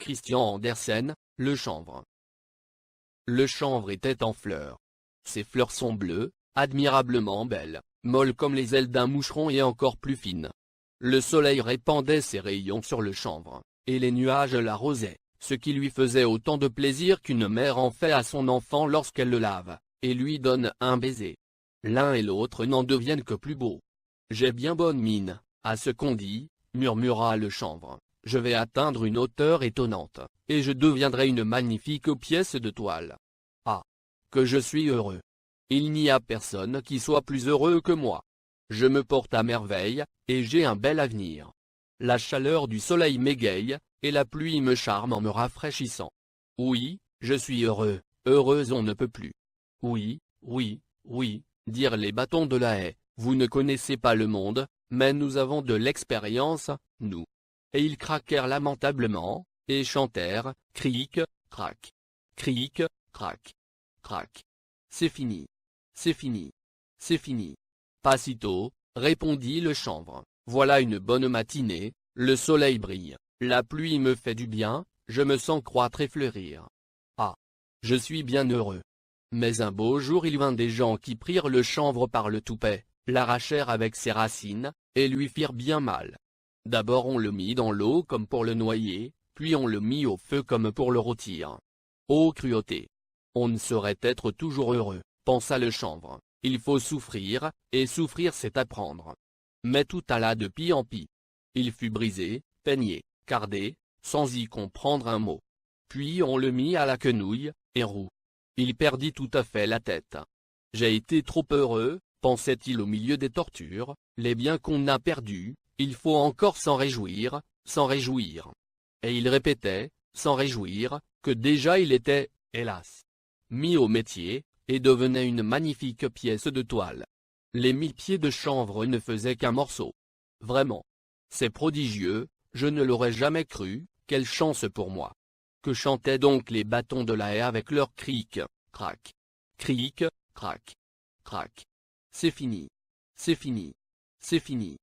Christian Andersen, le chanvre. Le chanvre était en fleurs. Ses fleurs sont bleues, admirablement belles, molles comme les ailes d'un moucheron et encore plus fines. Le soleil répandait ses rayons sur le chanvre, et les nuages l'arrosaient, ce qui lui faisait autant de plaisir qu'une mère en fait à son enfant lorsqu'elle le lave, et lui donne un baiser. L'un et l'autre n'en deviennent que plus beaux. « J'ai bien bonne mine, à ce qu'on dit, » murmura le chanvre. « Je vais atteindre une hauteur étonnante, et je deviendrai une magnifique pièce de toile. Ah, que je suis heureux! Il n'y a personne qui soit plus heureux que moi. Je me porte à merveille, et j'ai un bel avenir. La chaleur du soleil m'égaye, et la pluie me charme en me rafraîchissant. Oui, je suis heureux, heureuse on ne peut plus. Oui, oui, oui, dirent les bâtons de la haie, vous ne connaissez pas le monde, mais nous avons de l'expérience, nous. Et ils craquèrent lamentablement, et chantèrent, cric, crac. Cric, crac. Crac. C'est fini. C'est fini. C'est fini. Pas sitôt, répondit le chanvre, voilà une bonne matinée, le soleil brille, la pluie me fait du bien, je me sens croître et fleurir. Ah, je suis bien heureux. Mais un beau jour il vint des gens qui prirent le chanvre par le toupet, l'arrachèrent avec ses racines, et lui firent bien mal. D'abord on le mit dans l'eau comme pour le noyer, puis on le mit au feu comme pour le rôtir. Ô cruauté! On ne saurait être toujours heureux, pensa le chanvre, il faut souffrir, et souffrir c'est apprendre. Mais tout alla de pis en pis. Il fut brisé, peigné, cardé, sans y comprendre un mot. Puis on le mit à la quenouille, et roux. Il perdit tout à fait la tête. J'ai été trop heureux, pensait-il au milieu des tortures, les biens qu'on a perdus, il faut encore s'en réjouir, s'en réjouir. Et il répétait, s'en réjouir, que déjà il était, hélas, mis au métier, et devenait une magnifique pièce de toile. Les 1000 pieds de chanvre ne faisaient qu'un morceau. Vraiment. C'est prodigieux, je ne l'aurais jamais cru, quelle chance pour moi. Que chantaient donc les bâtons de la haie avec leur cric, crac. Cric, crac. Crac. C'est fini. C'est fini. C'est fini.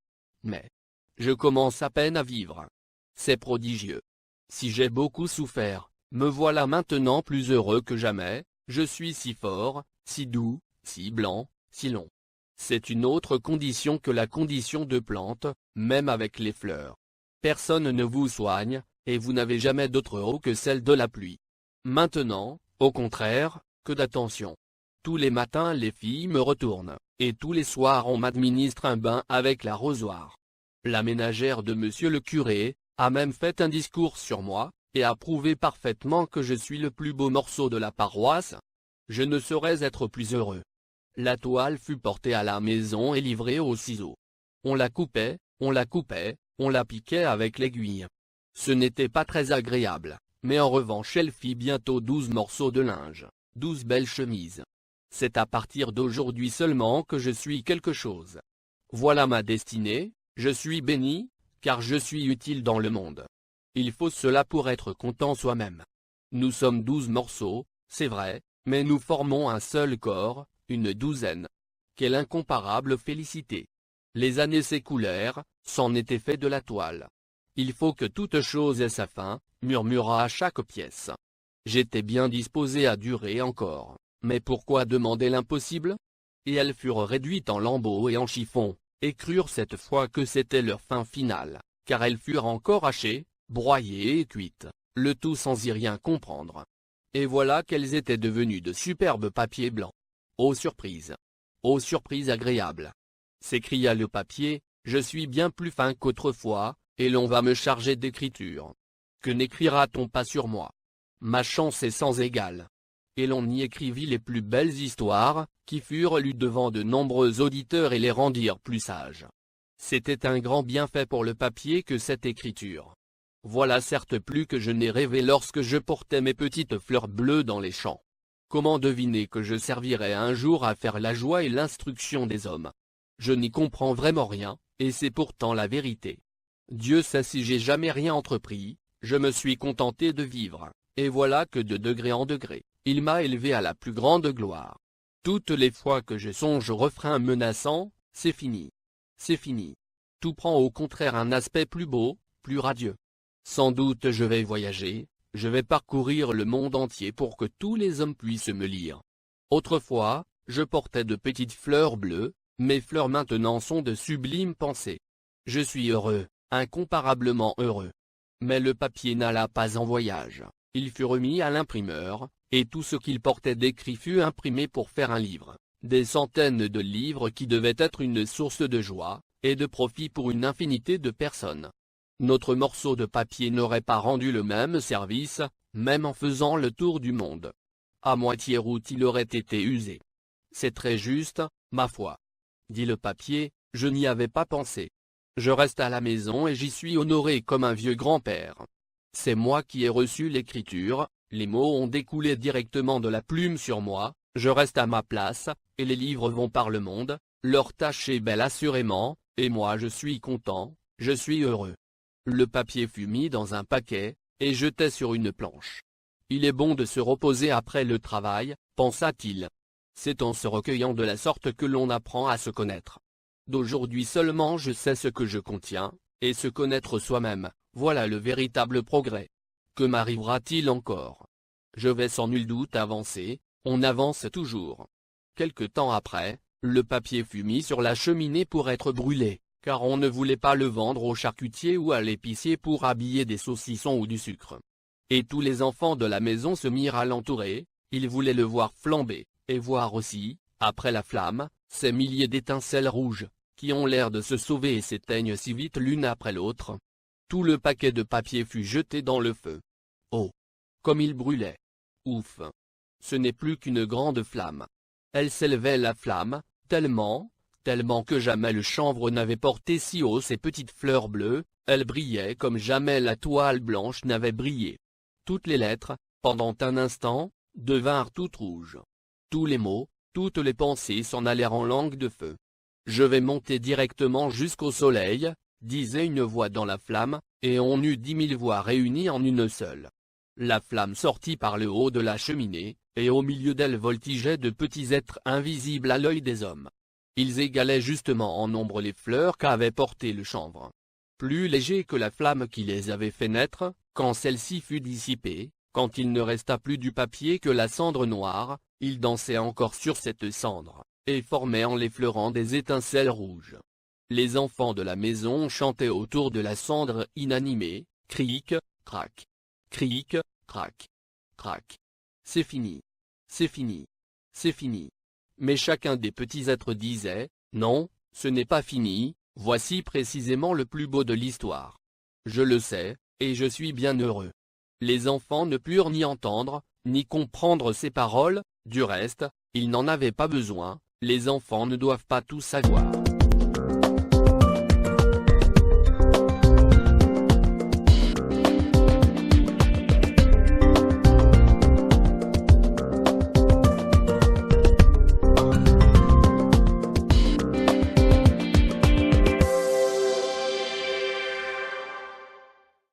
Mais je commence à peine à vivre. C'est prodigieux. Si j'ai beaucoup souffert, me voilà maintenant plus heureux que jamais, je suis si fort, si doux, si blanc, si long. C'est une autre condition que la condition de plante, même avec les fleurs. Personne ne vous soigne, et vous n'avez jamais d'autre eau que celle de la pluie. Maintenant, au contraire, que d'attention. Tous les matins les filles me retournent, et tous les soirs on m'administre un bain avec l'arrosoir. La ménagère de monsieur le curé, a même fait un discours sur moi, et a prouvé parfaitement que je suis le plus beau morceau de la paroisse. Je ne saurais être plus heureux. La toile fut portée à la maison et livrée aux ciseaux. On la coupait, on la coupait, on la piquait avec l'aiguille. Ce n'était pas très agréable, mais en revanche elle fit bientôt 12 morceaux de linge, 12 belles chemises. C'est à partir d'aujourd'hui seulement que je suis quelque chose. Voilà ma destinée, je suis béni, car je suis utile dans le monde. Il faut cela pour être content soi-même. Nous sommes 12 morceaux, c'est vrai, mais nous formons un seul corps, une douzaine. Quelle incomparable félicité! Les années s'écoulèrent, c'en était fait de la toile. Il faut que toute chose ait sa fin, murmura à chaque pièce. J'étais bien disposé à durer encore, mais pourquoi demander l'impossible? Et elles furent réduites en lambeaux et en chiffons, et crurent cette fois que c'était leur fin finale, car elles furent encore hachées, broyées et cuites, le tout sans y rien comprendre. Et voilà qu'elles étaient devenues de superbes papiers blancs. Ô surprise! Ô surprise agréable! S'écria le papier, je suis bien plus fin qu'autrefois, et l'on va me charger d'écriture. Que n'écrira-t-on pas sur moi? Ma chance est sans égale. Et l'on y écrivit les plus belles histoires, qui furent lues devant de nombreux auditeurs et les rendirent plus sages. C'était un grand bienfait pour le papier que cette écriture. Voilà certes plus que je n'ai rêvé lorsque je portais mes petites fleurs bleues dans les champs. Comment deviner que je servirais un jour à faire la joie et l'instruction des hommes? Je n'y comprends vraiment rien, et c'est pourtant la vérité. Dieu sait si j'ai jamais rien entrepris, je me suis contenté de vivre, et voilà que de degré en degré, il m'a élevé à la plus grande gloire. Toutes les fois que je songe au refrain menaçant, c'est fini. C'est fini. Tout prend au contraire un aspect plus beau, plus radieux. Sans doute je vais voyager, Je vais parcourir le monde entier pour que tous les hommes puissent me lire. Autrefois, je portais de petites fleurs bleues, mes fleurs maintenant sont de sublimes pensées. Je suis heureux, incomparablement heureux. Mais le papier n'alla pas en voyage, il fut remis à l'imprimeur, et tout ce qu'il portait d'écrit fut imprimé pour faire un livre, des centaines de livres qui devaient être une source de joie, et de profit pour une infinité de personnes. Notre morceau de papier n'aurait pas rendu le même service, même en faisant le tour du monde. À moitié route il aurait été usé. C'est très juste, ma foi. Dit le papier, je n'y avais pas pensé. Je reste à la maison et j'y suis honoré comme un vieux grand-père. C'est moi qui ai reçu l'écriture, les mots ont découlé directement de la plume sur moi, je reste à ma place, et les livres vont par le monde, leur tâche est belle assurément, et moi je suis content, je suis heureux. Le papier fut mis dans un paquet, et jeté sur une planche. Il est bon de se reposer après le travail, pensa-t-il. C'est en se recueillant de la sorte que l'on apprend à se connaître. D'aujourd'hui seulement je sais ce que je contiens, et se connaître soi-même, voilà le véritable progrès. Que m'arrivera-t-il encore? Je vais sans nul doute avancer, on avance toujours. Quelque temps après, le papier fut mis sur la cheminée pour être brûlé, car on ne voulait pas le vendre au charcutier ou à l'épicier pour habiller des saucissons ou du sucre. Et tous les enfants de la maison se mirent à l'entourer, ils voulaient le voir flamber, et voir aussi, après la flamme, ces milliers d'étincelles rouges, qui ont l'air de se sauver et s'éteignent si vite l'une après l'autre. Tout le paquet de papier fut jeté dans le feu. Oh! Comme il brûlait! Ouf! Ce n'est plus qu'une grande flamme. Elle s'élevait la flamme, tellement que jamais le chanvre n'avait porté si haut ses petites fleurs bleues, elles brillaient comme jamais la toile blanche n'avait brillé. Toutes les lettres, pendant un instant, devinrent toutes rouges. Tous les mots, toutes les pensées s'en allèrent en langue de feu. Je vais monter directement jusqu'au soleil, disait une voix dans la flamme, et on eut 10 000 voix réunies en une seule. La flamme sortit par le haut de la cheminée, et au milieu d'elle voltigeaient de petits êtres invisibles à l'œil des hommes. Ils égalaient justement en nombre les fleurs qu'avait portées le chanvre. Plus légers que la flamme qui les avait fait naître, quand celle-ci fut dissipée, quand il ne resta plus du papier que la cendre noire, ils dansaient encore sur cette cendre, et formaient en l'effleurant des étincelles rouges. Les enfants de la maison chantaient autour de la cendre inanimée, cric, crac, cric, crac, crac. C'est fini. C'est fini. C'est fini. Mais chacun des petits êtres disait, non, ce n'est pas fini, voici précisément le plus beau de l'histoire. Je le sais, et je suis bien heureux. Les enfants ne purent ni entendre, ni comprendre ces paroles, du reste, ils n'en avaient pas besoin, les enfants ne doivent pas tout savoir.